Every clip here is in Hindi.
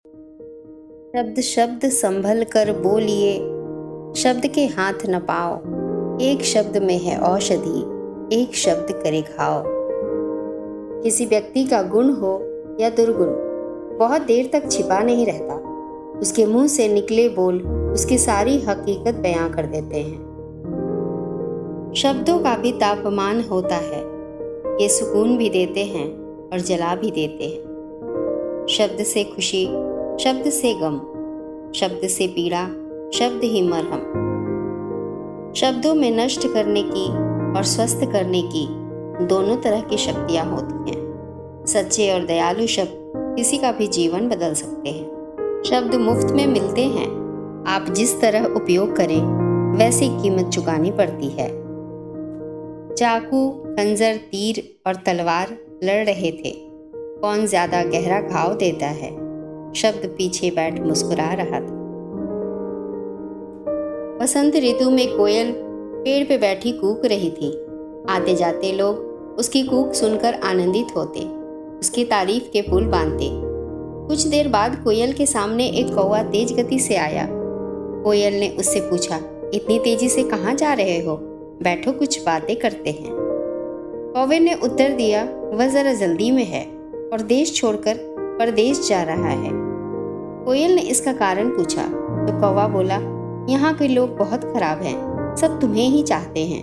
शब्द शब्द संभल कर बोलिए, शब्द के हाथ न पाओ। एक शब्द में है औषधि, एक शब्द करे घाव। किसी व्यक्ति का गुण हो या दुर्गुण बहुत देर तक छिपा नहीं रहता। उसके मुंह से निकले बोल उसकी सारी हकीकत बयां कर देते हैं। शब्दों का भी तापमान होता है, ये सुकून भी देते हैं और जला भी देते हैं। शब्द से खुशी, शब्द से गम, शब्द से पीड़ा, शब्द ही मरहम। शब्दों में नष्ट करने की और स्वस्थ करने की दोनों तरह की शक्तियां होती हैं। सच्चे और दयालु शब्द किसी का भी जीवन बदल सकते हैं। शब्द मुफ्त में मिलते हैं, आप जिस तरह उपयोग करें वैसी कीमत चुकानी पड़ती है। चाकू, खंजर, तीर और तलवार लड़ रहे थे, कौन ज्यादा गहरा घाव देता है। शब्द पीछे बैठ मुस्कुरा रहा था। बसंत ऋतु में कोयल पेड़ पे बैठी कूक रही थी। आते जाते लोग उसकी कूक सुनकर आनंदित होते, उसकी तारीफ के पुल बांधते। कुछ देर बाद कोयल के सामने एक कौवा तेज गति से आया। कोयल ने उससे पूछा, इतनी तेजी से कहाँ जा रहे हो? बैठो, कुछ बातें करते हैं। कौवे ने उत्तर दिया, वह जरा जल्दी में है और देश छोड़कर परदेश जा रहा है। कोयल ने इसका कारण पूछा तो कौवा बोला, यहाँ के लोग बहुत खराब हैं, सब तुम्हें ही चाहते हैं,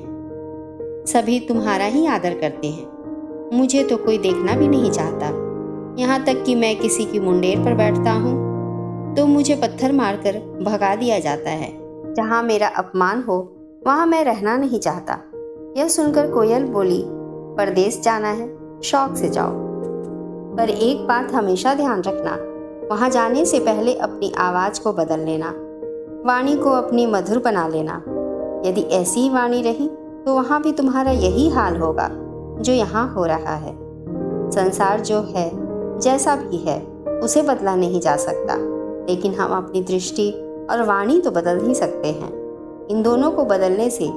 सभी तुम्हारा ही आदर करते हैं। मुझे तो कोई देखना भी नहीं चाहता, यहाँ तक कि मैं किसी की मुंडेर पर बैठता हूँ तो मुझे पत्थर मारकर भगा दिया जाता है। जहाँ मेरा अपमान हो वहाँ मैं रहना नहीं चाहता। यह सुनकर कोयल बोली, परदेश जाना है, शौक से जाओ, पर एक बात हमेशा ध्यान रखना, वहाँ जाने से पहले अपनी आवाज़ को बदल लेना, वाणी को अपनी मधुर बना लेना। यदि ऐसी ही वाणी रही तो वहाँ भी तुम्हारा यही हाल होगा जो यहाँ हो रहा है। संसार जो है, जैसा भी है, उसे बदला नहीं जा सकता, लेकिन हम अपनी दृष्टि और वाणी तो बदल ही सकते हैं। इन दोनों को बदलने से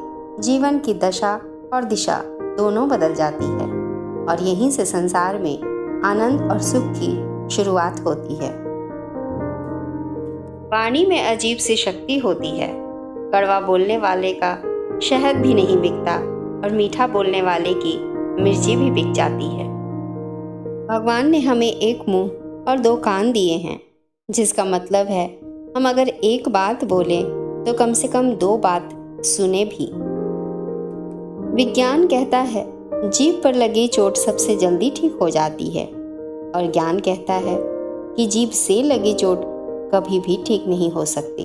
जीवन की दशा और दिशा दोनों बदल जाती है और यहीं से संसार में आनंद और सुख की शुरुआत होती है। वाणी में अजीब सी शक्ति होती है। कड़वा बोलने वाले का शहद भी नहीं बिकता और मीठा बोलने वाले की मिर्ची भी बिक जाती है। भगवान ने हमें एक मुंह और दो कान दिए हैं, जिसका मतलब है हम अगर एक बात बोलें तो कम से कम दो बात सुने भी। विज्ञान कहता है जीभ पर लगी चोट सबसे जल्दी ठीक हो जाती है और ज्ञान कहता है कि जीभ से लगी चोट कभी भी ठीक नहीं हो सकती।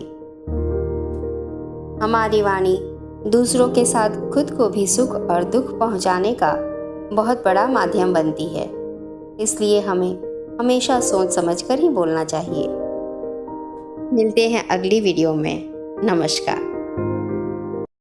हमारी वाणी दूसरों के साथ खुद को भी सुख और दुख पहुंचाने का बहुत बड़ा माध्यम बनती है, इसलिए हमें हमेशा सोच समझकर ही बोलना चाहिए। मिलते हैं अगली वीडियो में। नमस्कार।